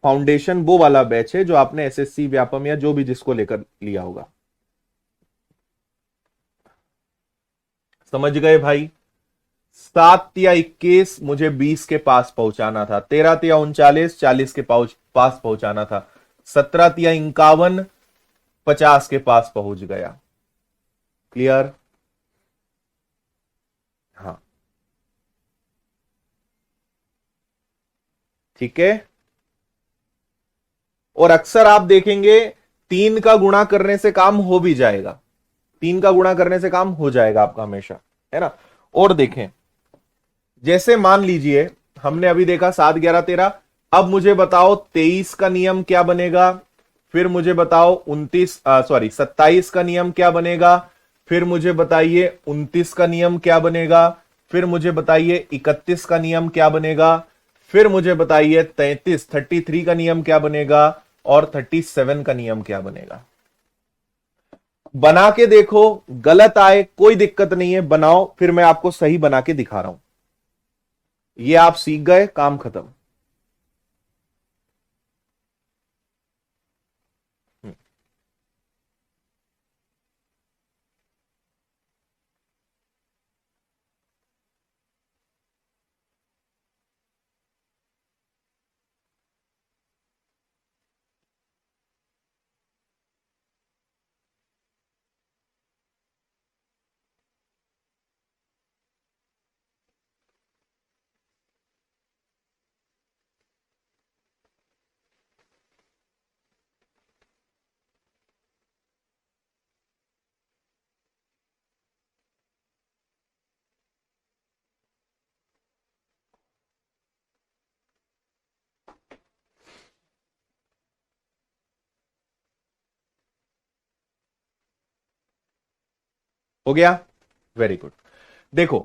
फाउंडेशन, वो वाला बैच है जो आपने एसएससी व्यापम या जो भी जिसको लेकर लिया होगा। समझ गए भाई? 7 या 21 मुझे 20 के पास पहुंचाना था, 13 या 39 40 के पास पहुंचाना था, 17 या 51 50 के पास पहुंच गया। क्लियर? हाँ, ठीक है। और अक्सर आप देखेंगे 3 का गुणा करने से काम हो भी जाएगा, 3 का गुणा करने से काम हो जाएगा आपका हमेशा, है ना। और देखें, जैसे मान लीजिए हमने अभी देखा 7 11 13, अब मुझे बताओ 23 का नियम क्या बनेगा, फिर मुझे बताओ 27 का नियम क्या बनेगा, फिर मुझे बताइए 29 का नियम क्या बनेगा, फिर मुझे बताइए 31 का नियम क्या बनेगा, फिर मुझे बताइए 33 का नियम क्या बनेगा, और 37 का नियम क्या बनेगा। बना के देखो, गलत आए कोई दिक्कत नहीं है, बनाओ, फिर मैं आपको सही बना के दिखा रहा हूं। ये आप सीख गए, काम खत्म। हो गया, वेरी गुड। देखो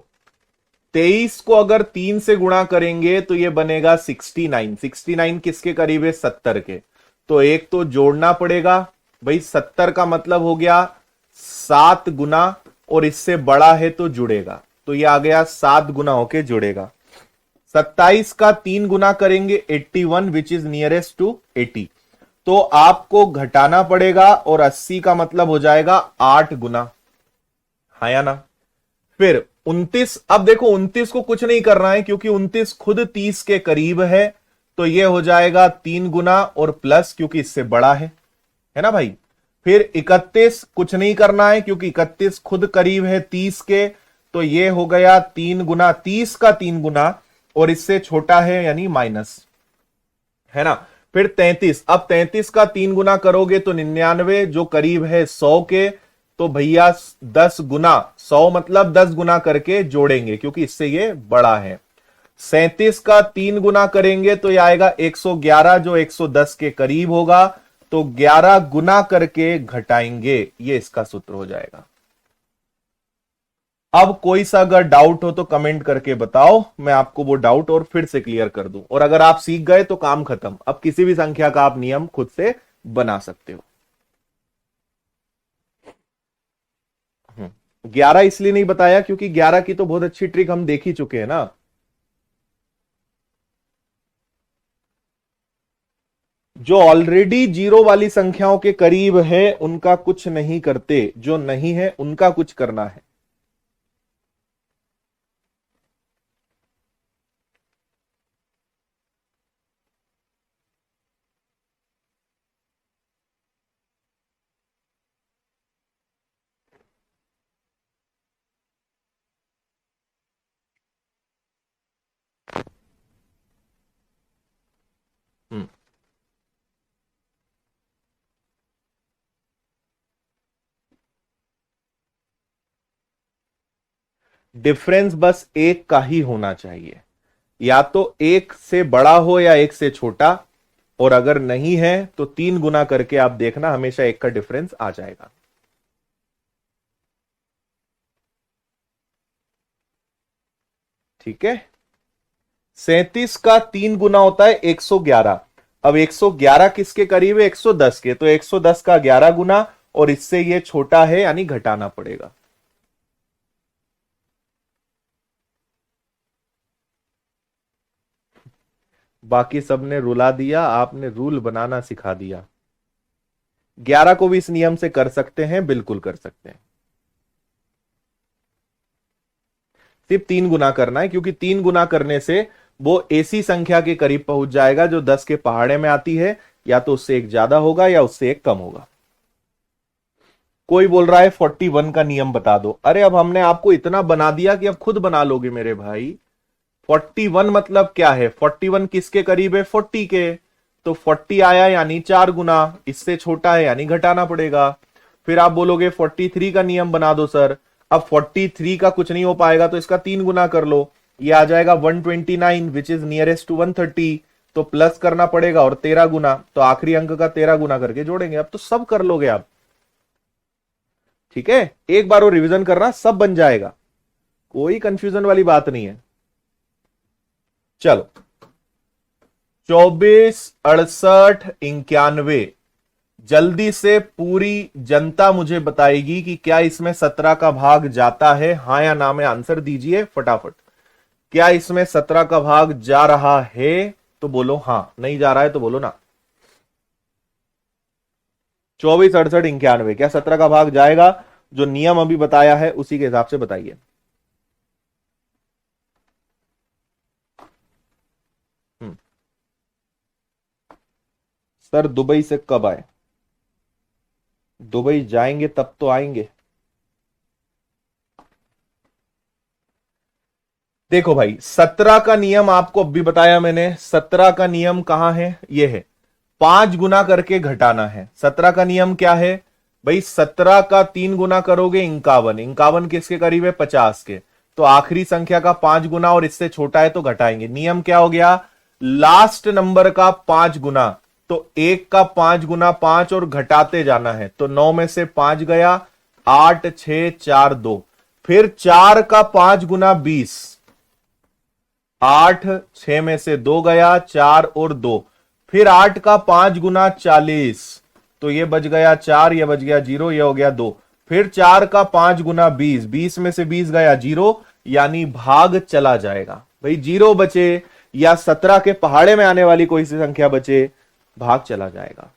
23 को अगर 3 से गुणा करेंगे तो ये बनेगा 69। 69 किसके करीब है, 70 के। तो एक तो जोड़ना पड़ेगा भाई, 70 का मतलब हो गया 7 गुना, और इससे बड़ा है तो जुड़ेगा, तो ये आ गया 7 गुना होके जुड़ेगा। 27 का 3 गुना करेंगे 81, विच इज नियरेस्ट टू 80, तो आपको घटाना पड़ेगा, और 80 का मतलब हो जाएगा 8 गुना, हाँ या ना। फिर 29, अब देखो 29 को कुछ नहीं करना है क्योंकि 29 खुद 30 के करीब है, तो ये हो जाएगा 3 गुना और प्लस, क्योंकि इससे बड़ा है ना भाई। फिर 31 कुछ नहीं करना है क्योंकि 31 खुद करीब है 30 के, तो ये हो गया 3 गुना, 30 का 3 गुना और इससे छोटा है यानी माइनस, है ना। फिर 33, अब 33 का 3 गुना करोगे तो 99, जो करीब है 100 के, तो भैया 10 गुना, 100 मतलब 10 गुना करके जोड़ेंगे क्योंकि इससे ये बड़ा है। 37 का 3 गुना करेंगे तो ये आएगा 111, जो 110 के करीब होगा, तो 11 गुना करके घटाएंगे, ये इसका सूत्र हो जाएगा। अब कोई सा अगर डाउट हो तो कमेंट करके बताओ, मैं आपको वो डाउट और फिर से क्लियर कर दूं। और अगर आप सीख गए तो काम खत्म, अब किसी भी संख्या का आप नियम खुद से बना सकते हो। 11 इसलिए नहीं बताया क्योंकि 11 की तो बहुत अच्छी ट्रिक हम देख ही चुके हैं ना। जो ऑलरेडी जीरो वाली संख्याओं के करीब है उनका कुछ नहीं करते, जो नहीं है उनका कुछ करना है। हम्म डिफरेंस बस एक का ही होना चाहिए, या तो एक से बड़ा हो या एक से छोटा, और अगर नहीं है तो 3 गुना करके आप देखना, हमेशा एक का डिफरेंस आ जाएगा। ठीक है। 37 का 3 गुना होता है 111। अब 111 किसके करीब है, 110 के, तो 110 का 11 गुना, और इससे ये छोटा है यानी घटाना पड़ेगा। बाकी सबने रुला दिया, आपने रूल बनाना सिखा दिया। 11 को भी इस नियम से कर सकते हैं, बिल्कुल कर सकते हैं। सिर्फ 3 गुना करना है क्योंकि 3 गुना करने से वो ऐसी संख्या के करीब पहुंच जाएगा जो 10 के पहाड़े में आती है, या तो उससे एक ज्यादा होगा या उससे एक कम होगा। कोई बोल रहा है 41 का नियम बता दो। अरे अब हमने आपको इतना बना दिया कि अब खुद बना लोगे मेरे भाई। 41 मतलब क्या है? 41 किसके करीब है? 40 के। तो 40 आया यानी 4 गुना, इससे छोटा है यानी घटाना पड़ेगा। फिर आप बोलोगे 43 का नियम बना दो सर। अब 43 का कुछ नहीं हो पाएगा तो इसका 3 गुना कर लो, ये आ जाएगा 129 विच इज नियरेस्ट टू 130। तो प्लस करना पड़ेगा और 13 गुना, तो आखिरी अंक का 13 गुना करके जोड़ेंगे। अब तो सब कर लोगे आप, ठीक है? एक बार वो रिवीजन करना, सब बन जाएगा, कोई कंफ्यूजन वाली बात नहीं है। चलो, 24, 68, 91। जल्दी से पूरी जनता मुझे बताएगी कि क्या इसमें 17 का भाग जाता है, हां या ना में आंसर दीजिए फटाफट। क्या इसमें 17 का भाग जा रहा है तो बोलो हां, नहीं जा रहा है तो बोलो ना। 24, 68, 91, क्या 17 का भाग जाएगा? जो नियम अभी बताया है उसी के हिसाब से बताइए। हम्म, सर दुबई से कब आए? दुबई जाएंगे तब तो आएंगे। देखो भाई, 17 का नियम आपको अभी बताया मैंने। 17 का नियम कहां है? ये है, 5 गुना करके घटाना है। 17 का नियम क्या है भाई? 17 का 3 गुना करोगे 51, 51 किसके करीब है? 50 के। तो आखिरी संख्या का 5 गुना और इससे छोटा है तो घटाएंगे। नियम क्या हो गया? लास्ट नंबर का 5 गुना। तो एक का 5 गुना 5 और घटाते जाना है। तो 9 में से 5 गया, 8, 6, 4, 2। फिर 4 का 5 गुना 20, 8, 6 में से 2 गया, 4 और 2। फिर 8 का 5 गुना 40, तो ये बच गया 4, ये बच गया 0, ये हो गया 2। फिर 4 का 5 गुना 20, 20 में से 20 गया 0, यानी भाग चला जाएगा। भाई 0 बचे या 17 के पहाड़े में आने वाली कोई सी संख्या बचे, भाग चला जाएगा।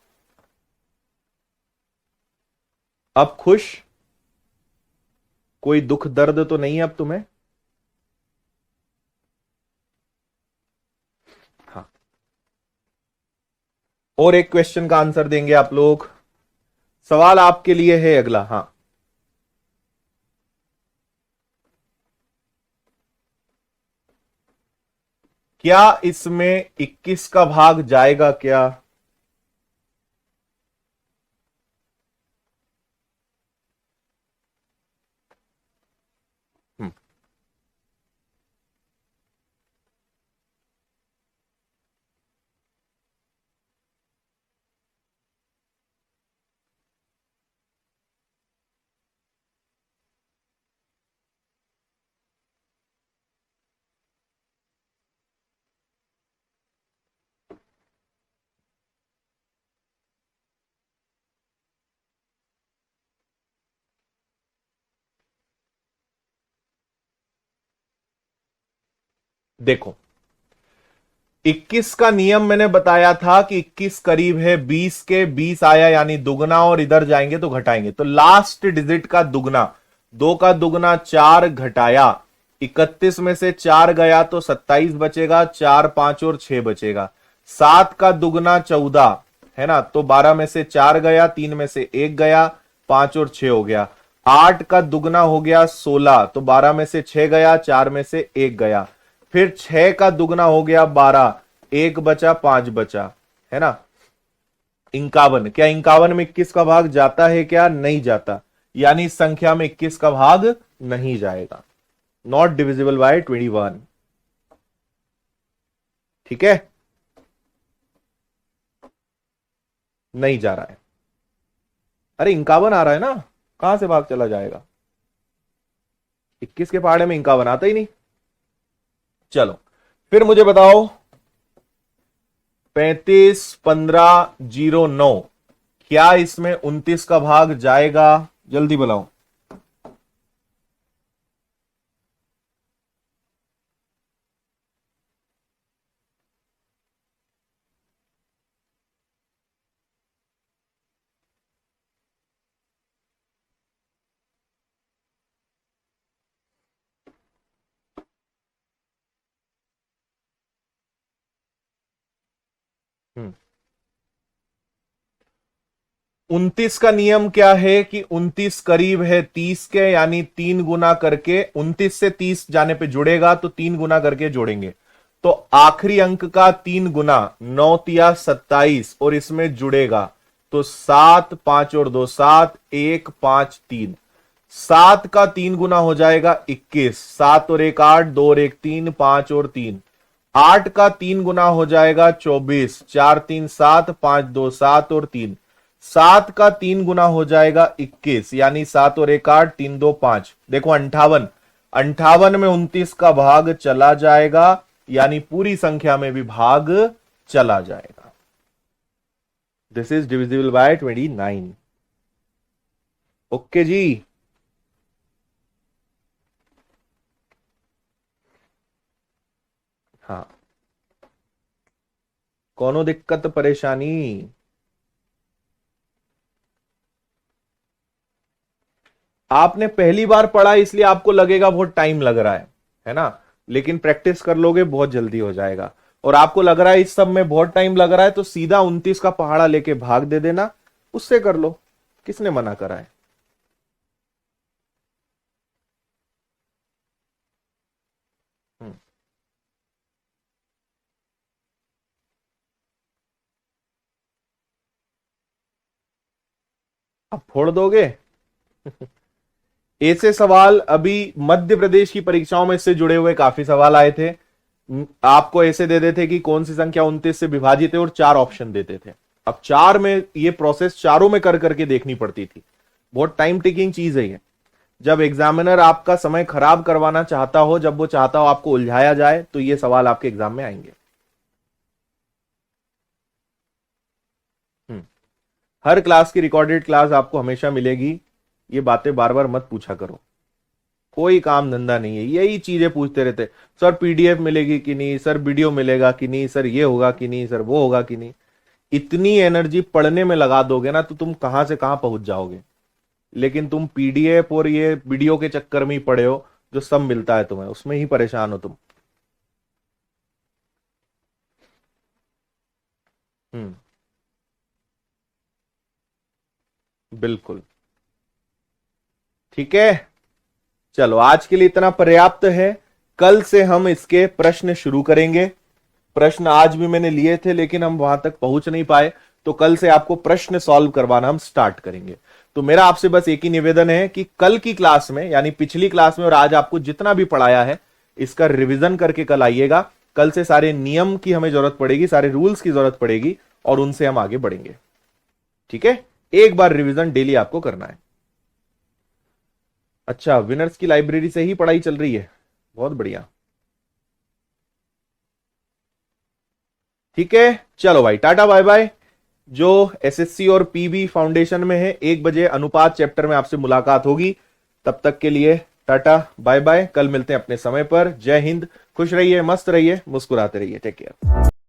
अब खुश? कोई दुख दर्द तो नहीं है अब तुम्हें? हाँ, और एक क्वेश्चन का आंसर देंगे आप लोग। सवाल आपके लिए है अगला। हाँ, क्या इसमें 21 का भाग जाएगा क्या? हम्म, देखो, 21 का नियम मैंने बताया था कि 21 करीब है 20 के, 20 आया यानी दुगना, और इधर जाएंगे तो घटाएंगे। तो लास्ट डिजिट का दुगना, 2 का दुगना 4, घटाया 31 में से 4 गया तो 27 बचेगा, 4, 5 और 6 बचेगा। 7 का दुगना 14 है ना, तो 12 में से 4 गया, 3 में से 1 गया, 5 और 6 हो गया। 8 का दुगना हो गया 16, तो 12 में से 6 गया, 4 में से 1 गया। फिर 6 का दुगना हो गया 12, 1 बचा, 5 बचा, है ना। 51, क्या 51 में 21 का भाग जाता है क्या? नहीं जाता, यानी इस संख्या में 21 का भाग नहीं जाएगा। Not divisible by 21। ठीक है, नहीं जा रहा है। अरे 51 आ रहा है ना, कहां से भाग चला जाएगा? 21 के पहाड़े में 51 आता ही नहीं। चलो, फिर मुझे बताओ, 35, 15, 09, क्या इसमें 29 का भाग जाएगा? जल्दी बताओ। हम्म, 29 का नियम क्या है कि 29 करीब है 30 के, यानी 3 गुना करके 29 से 30 जाने पे जुड़ेगा तो 3 गुना करके जोड़ेंगे, तो आखिरी अंक का 3 गुना 9 तिया 27 और इसमें जुड़ेगा तो 7 5 और 2 7 1 5 3, 7 का 3 गुना हो जाएगा 21, 7 और 1 8, 2 और 1 3, 5 और 3, 8 का 3 गुना हो जाएगा 24, 4 3 7, 5 2 7 और 3, 7 का 3 गुना हो जाएगा 21, यानी 7 और 1 8, 3 2 5, देखो 58, 58 में 29 का भाग चला जाएगा, यानी पूरी संख्या में भी भाग चला जाएगा। This is divisible by 29। Okay जी, हाँ, कोनो दिक्कत परेशानी? आपने पहली बार पढ़ा इसलिए आपको लगेगा बहुत टाइम लग रहा है ना, लेकिन प्रैक्टिस कर लोगे बहुत जल्दी हो जाएगा। और आपको लग रहा है इस सब में बहुत टाइम लग रहा है तो सीधा 29 का पहाड़ा लेके भाग दे देना, उससे कर लो, किसने मना करा है। हम्म, अब फोड़ दोगे। ऐसे सवाल अभी मध्य प्रदेश की परीक्षाओं में इससे जुड़े हुए काफी सवाल आए थे। आपको ऐसे दे देते कि कौन सी संख्या 29 से विभाजित है और 4 ऑप्शन देते थे। अब 4 में ये प्रोसेस चारों में कर करके देखनी पड़ती थी, बहुत टाइम टेकिंग चीज है ये। जब एग्जामिनर आपका समय खराब करवाना चाहता हो, जब वो चाहता हो आपको उलझाया जाए, तो ये सवाल आपके एग्जाम में आएंगे। हर क्लास की रिकॉर्डेड क्लास आपको हमेशा मिलेगी, ये बातें बार बार मत पूछा करो, कोई काम धंधा नहीं है, यही चीजें पूछते रहते। सर पीडीएफ मिलेगी कि नहीं, सर वीडियो मिलेगा कि नहीं, सर ये होगा कि नहीं, सर वो होगा कि नहीं। इतनी एनर्जी पढ़ने में लगा दोगे ना तो तुम कहां से कहां पहुंच जाओगे, लेकिन तुम पीडीएफ और ये वीडियो के चक्कर में ही पड़े हो, जो सब मिलता है तुम्हें उसमें ही परेशान हो तुम। हम्म, बिल्कुल ठीक है। चलो आज के लिए इतना पर्याप्त है, कल से हम इसके प्रश्न शुरू करेंगे। प्रश्न आज भी मैंने लिए थे लेकिन हम वहां तक पहुंच नहीं पाए, तो कल से आपको प्रश्न सॉल्व करवाना हम स्टार्ट करेंगे। तो मेरा आपसे बस एक ही निवेदन है कि कल की क्लास में, यानी पिछली क्लास में और आज आपको जितना भी पढ़ाया है, इसका रिवीजन करके कल आइएगा। कल से सारे नियम की हमें जरूरत पड़ेगी, सारे रूल्स की जरूरत पड़ेगी और उनसे हम आगे बढ़ेंगे। ठीक है, एक बार रिवीजन डेली आपको करना है। अच्छा, विनर्स की लाइब्रेरी से ही पढ़ाई चल रही है, बहुत बढ़िया। ठीक है, चलो भाई, टाटा बाय बाय। जो एसएससी और पीबी फाउंडेशन में है, 1 बजे अनुपात चैप्टर में आपसे मुलाकात होगी। तब तक के लिए टाटा बाय बाय, कल मिलते हैं अपने समय पर। जय हिंद, खुश रहिए, मस्त रहिए, मुस्कुराते रहिए, टेक केयर।